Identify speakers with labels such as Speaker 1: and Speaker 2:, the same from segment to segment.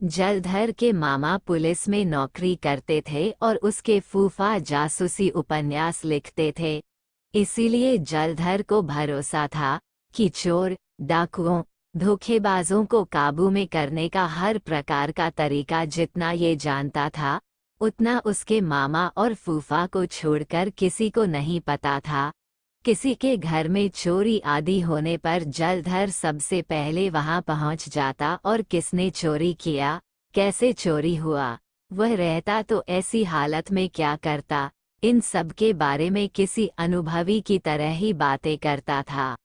Speaker 1: जलधर के मामा पुलिस में नौकरी करते थे और उसके फूफा जासूसी उपन्यास लिखते थे। इसीलिए जलधर को भरोसा था कि चोर, डाकुओं, धोखेबाजों को काबू में करने का हर प्रकार का तरीका जितना ये जानता था, उतना उसके मामा और फूफा को छोड़कर किसी को नहीं पता था। किसी के घर में चोरी आदि होने पर जलधर सबसे पहले वहां पहुंच जाता और किसने चोरी किया, कैसे चोरी हुआ, वह रहता तो ऐसी हालत में क्या करता, इन सब के बारे में किसी अनुभवी की तरह ही बातें करता था।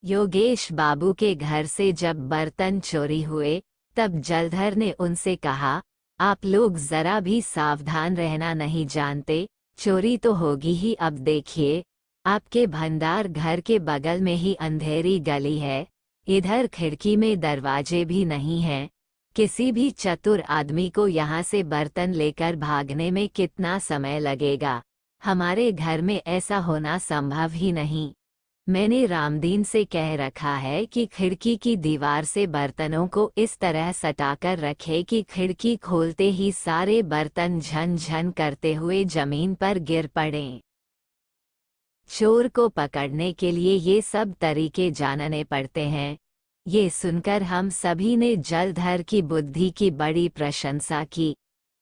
Speaker 1: योगेश बाबू के घर से जब बर्तन चोरी हुए, तब जलधर ने उनसे कहा, आप लोग जरा भी सावधान रहना नहीं जानते, चोरी तो होगी ही। अब देखिए, आपके भंडार घर के बगल में ही अंधेरी गली है, इधर खिड़की में दरवाजे भी नहीं हैं। किसी भी चतुर आदमी को यहाँ से बर्तन लेकर भागने में कितना समय लगेगा? हमारे घर में ऐसा होना संभव ही नहीं। मैंने रामदीन से कह रखा है कि खिड़की की दीवार से बर्तनों को इस तरह सटाकर रखे कि खिड़की खोलते ही सारे बर्तन झन झन करते हुए जमीन पर गिर पड़ें। चोर को पकड़ने के लिए ये सब तरीके जानने पड़ते हैं। ये सुनकर हम सभी ने जलधर की बुद्धि की बड़ी प्रशंसा की।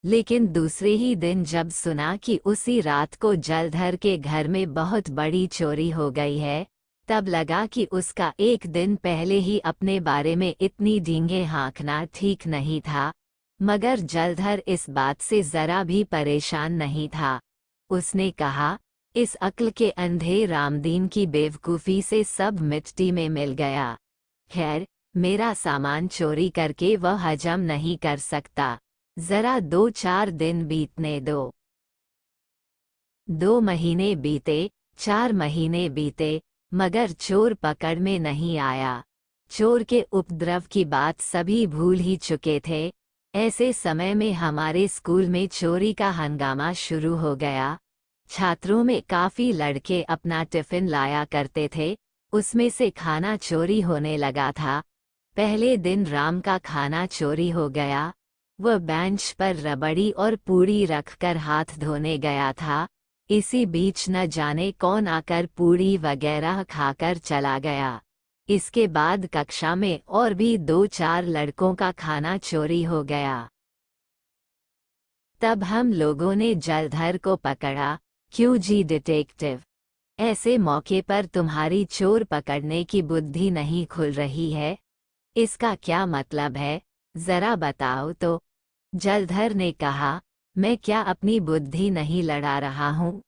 Speaker 1: लेकिन दूसरे ही दिन जब सुना कि उसी रात को जलधर के घर में बहुत बड़ी चोरी हो गई है, तब लगा कि उसका एक दिन पहले ही अपने बारे में इतनी डींगे हाँकना ठीक नहीं था। मगर जलधर इस बात से जरा भी परेशान नहीं था। उसने कहा, इस अक्ल के अंधे रामदीन की बेवकूफ़ी से सब मिट्टी में मिल गया। खैर, मेरा सामान चोरी करके वह हजम नहीं कर सकता, जरा 2-4 दिन बीतने दो। 2 महीने बीते, 4 महीने बीते, मगर चोर पकड़ में नहीं आया। चोर के उपद्रव की बात सभी भूल ही चुके थे। ऐसे समय में हमारे स्कूल में चोरी का हंगामा शुरू हो गया। छात्रों में काफ़ी लड़के अपना टिफ़िन लाया करते थे, उसमें से खाना चोरी होने लगा था। पहले दिन राम का खाना चोरी हो गया। वह बेंच पर रबड़ी और पूड़ी रखकर हाथ धोने गया था। इसी बीच न जाने कौन आकर पूड़ी वगैरह खाकर चला गया। इसके बाद कक्षा में और भी 2-4 लड़कों का खाना चोरी हो गया। तब हम लोगों ने जलधर को पकड़ा। क्यों जी डिटेक्टिव, ऐसे मौके पर तुम्हारी चोर पकड़ने की बुद्धि नहीं खुल रही है? इसका क्या मतलब है, जरा बताओ तो। जलधर ने कहा, मैं क्या अपनी बुद्धि नहीं लड़ा रहा हूँ?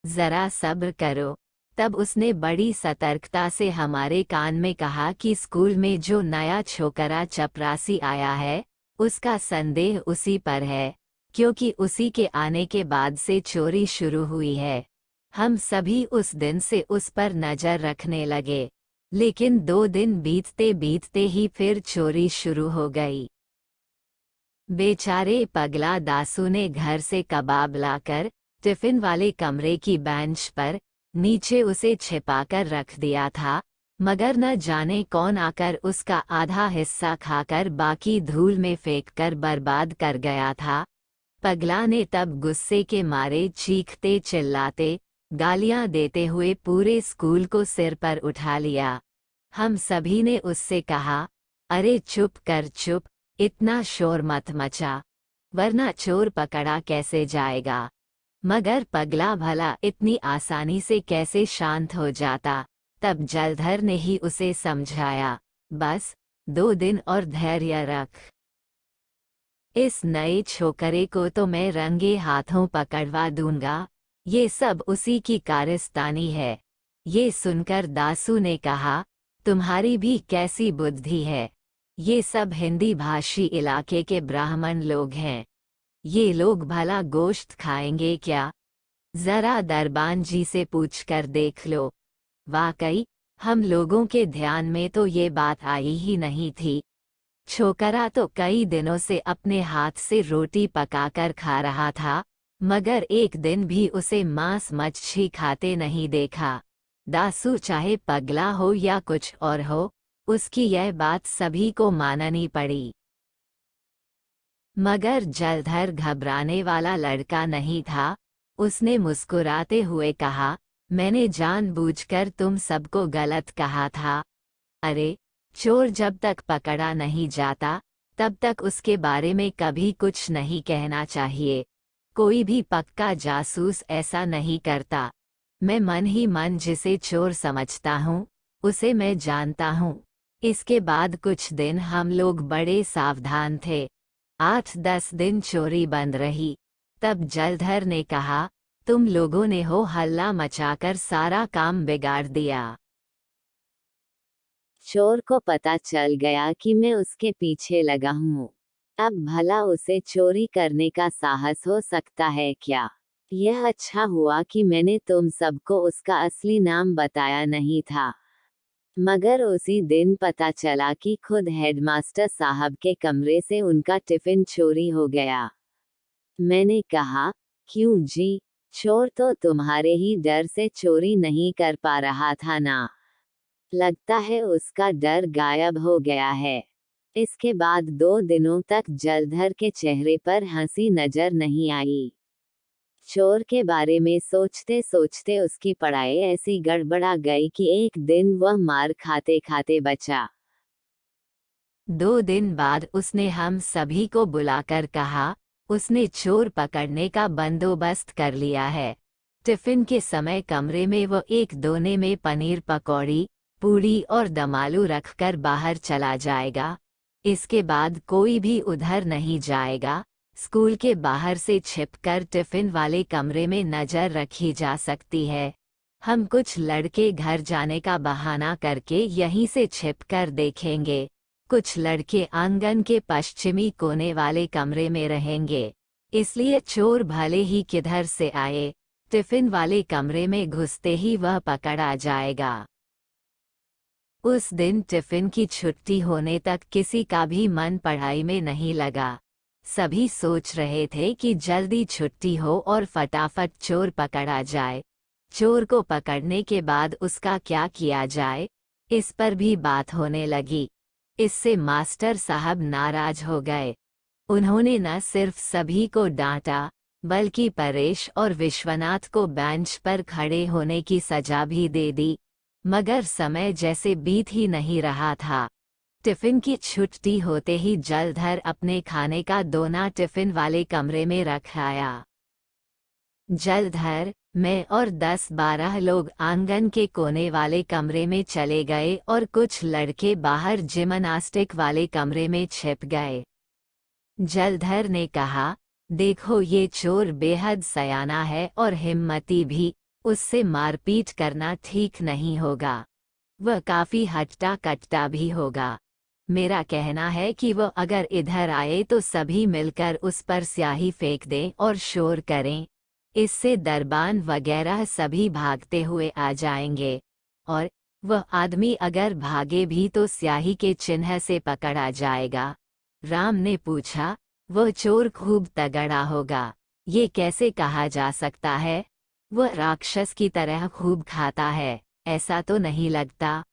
Speaker 1: जरा सब्र करो। तब उसने बड़ी सतर्कता से हमारे कान में कहा कि स्कूल में जो नया छोकरा चपरासी आया है, उसका संदेह उसी पर है, क्योंकि उसी के आने के बाद से चोरी शुरू हुई है। हम सभी उस दिन से उस पर नजर रखने लगे, लेकिन 2 दिन बीतते बीतते ही फिर चोरी शुरू हो गई। बेचारे पगला दासू ने घर से कबाब लाकर टिफिन वाले कमरे की बेंच पर नीचे उसे छिपाकर रख दिया था, मगर न जाने कौन आकर उसका आधा हिस्सा खाकर बाकी धूल में फेंककर बर्बाद कर गया था। पगला ने तब गुस्से के मारे चीखते चिल्लाते, गालियां देते हुए पूरे स्कूल को सिर पर उठा लिया। हम सभी ने उससे कहा, अरे चुप कर चुप, इतना शोर मत मचा, वरना चोर पकड़ा कैसे जाएगा। मगर पगला भला इतनी आसानी से कैसे शांत हो जाता। तब जलधर ने ही उसे समझाया, बस 2 दिन और धैर्य रख। इस नए छोकरे को तो मैं रंगे हाथों पकड़वा दूंगा। ये सब उसी की कारस्तानी है। ये सुनकर दासू ने कहा, तुम्हारी भी कैसी बुद्धि है? ये सब हिंदी भाषी इलाके के ब्राह्मण लोग हैं। ये लोग भला गोश्त खाएंगे क्या? जरा दरबान जी से पूछकर देख लो। वाकई, हम लोगों के ध्यान में तो ये बात आई ही नहीं थी। छोकरा तो कई दिनों से अपने हाथ से रोटी पकाकर खा रहा था, मगर एक दिन भी उसे मांस मच्छी खाते नहीं देखा। दासू चाहे पगला हो या कुछ और हो, उसकी यह बात सभी को माननी पड़ी। मगर जलधर घबराने वाला लड़का नहीं था। उसने मुस्कुराते हुए कहा, मैंने जानबूझकर तुम सबको गलत कहा था। अरे, चोर जब तक पकड़ा नहीं जाता तब तक उसके बारे में कभी कुछ नहीं कहना चाहिए। कोई भी पक्का जासूस ऐसा नहीं करता। मैं मन ही मन जिसे चोर समझता हूँ उसे मैं जानता हूँ। इसके बाद कुछ दिन हम लोग बड़े सावधान थे। 8-10 दिन चोरी बंद रही। तब जलधर ने कहा, तुम लोगों ने हो हल्ला मचाकर सारा काम बिगाड़ दिया। चोर को पता चल गया कि मैं उसके पीछे लगा हूँ। अब भला उसे चोरी करने का साहस हो सकता है क्या? यह अच्छा हुआ कि मैंने तुम सबको उसका असली नाम बताया नहीं था। मगर उसी दिन पता चला कि खुद हेडमास्टर साहब के कमरे से उनका टिफिन चोरी हो गया। मैंने कहा, क्यों जी, चोर तो तुम्हारे ही डर से चोरी नहीं कर पा रहा था ना? लगता है उसका डर गायब हो गया है। इसके बाद 2 दिनों तक जलधर के चेहरे पर हंसी नजर नहीं आई। चोर के बारे में सोचते सोचते उसकी पढ़ाई ऐसी गड़बड़ा गई कि एक दिन वह मार खाते खाते बचा। 2 दिन बाद उसने हम सभी को बुलाकर कहा, उसने चोर पकड़ने का बंदोबस्त कर लिया है। टिफिन के समय कमरे में वो एक दोने में पनीर पकौड़ी, पूड़ी और दमालू रखकर बाहर चला जाएगा। इसके बाद कोई भी उधर नहीं जाएगा। स्कूल के बाहर से छिपकर टिफिन वाले कमरे में नजर रखी जा सकती है। हम कुछ लड़के घर जाने का बहाना करके यहीं से छिपकर देखेंगे। कुछ लड़के आंगन के पश्चिमी कोने वाले कमरे में रहेंगे। इसलिए चोर भले ही किधर से आए, टिफिन वाले कमरे में घुसते ही वह पकड़ा जाएगा। उस दिन टिफिन की छुट्टी होने तक किसी का भी मन पढ़ाई में नहीं लगा। सभी सोच रहे थे कि जल्दी छुट्टी हो और फटाफट चोर पकड़ा जाए। चोर को पकड़ने के बाद उसका क्या किया जाए, इस पर भी बात होने लगी। इससे मास्टर साहब नाराज हो गए। उन्होंने न सिर्फ सभी को डांटा, बल्कि परेश और विश्वनाथ को बेंच पर खड़े होने की सजा भी दे दी। मगर समय जैसे बीत ही नहीं रहा था। टिफिन की छुट्टी होते ही जलधर अपने खाने का दोना टिफिन वाले कमरे में रख आया। जलधर, मैं और 10-12 लोग आंगन के कोने वाले कमरे में चले गए और कुछ लड़के बाहर जिमनास्टिक वाले कमरे में छिप गए। जलधर ने कहा, देखो ये चोर बेहद सयाना है और हिम्मती भी, उससे मारपीट करना ठीक नहीं होगा। वह काफी हट्टा कट्टा भी होगा। मेरा कहना है कि वह अगर इधर आए तो सभी मिलकर उस पर स्याही फेंक दें और शोर करें। इससे दरबान वगैरह सभी भागते हुए आ जाएंगे। और वह आदमी अगर भागे भी तो स्याही के चिन्ह से पकड़ा जाएगा। राम ने पूछा, वह चोर खूब तगड़ा होगा, ये कैसे कहा जा सकता है? वह राक्षस की तरह खूब खाता है, ऐसा तो नहीं लगता।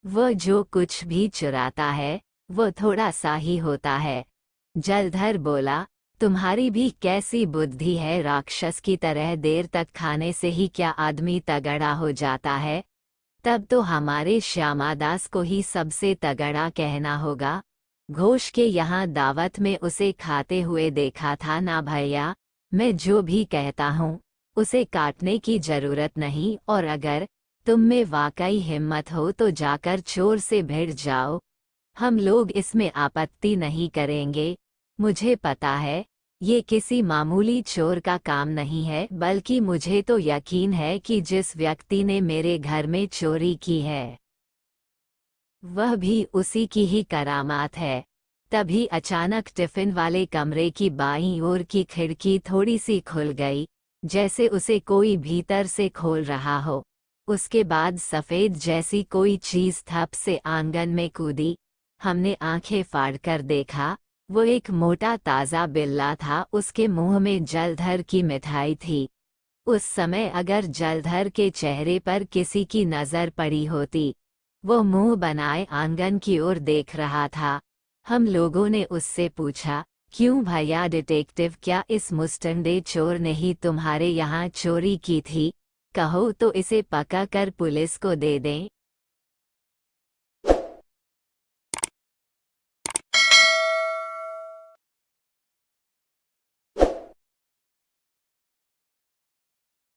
Speaker 1: वह जो कुछ भी चुराता है वो थोड़ा सा ही होता है। जलधर बोला, तुम्हारी भी कैसी बुद्धि है, राक्षस की तरह देर तक खाने से ही क्या आदमी तगड़ा हो जाता है? तब तो हमारे श्यामादास को ही सबसे तगड़ा कहना होगा। घोष के यहाँ दावत में उसे खाते हुए देखा था ना भैया। मैं जो भी कहता हूँ उसे काटने की जरूरत नहीं, और अगर तुम में वाकई हिम्मत हो तो जाकर चोर से भिड़ जाओ। हम लोग इसमें आपत्ति नहीं करेंगे। मुझे पता है ये किसी मामूली चोर का काम नहीं है, बल्कि मुझे तो यकीन है कि जिस व्यक्ति ने मेरे घर में चोरी की है वह भी उसी की ही करामात है। तभी अचानक टिफिन वाले कमरे की बाईं ओर की खिड़की थोड़ी सी खुल गई, जैसे उसे कोई भीतर से खोल रहा हो। उसके बाद सफेद जैसी कोई चीज थप से आंगन में कूदी। हमने आंखें फाड़कर देखा, वो एक मोटा ताजा बिल्ला था। उसके मुंह में जलधर की मिठाई थी। उस समय अगर जलधर के चेहरे पर किसी की नजर पड़ी होती, वो मुंह बनाए आंगन की ओर देख रहा था। हम लोगों ने उससे पूछा, क्यों भैया डिटेक्टिव, क्या इस मुस्टंडे चोर ने ही तुम्हारे यहाँ चोरी की थी? कहो तो इसे पका कर पुलिस को दे दें।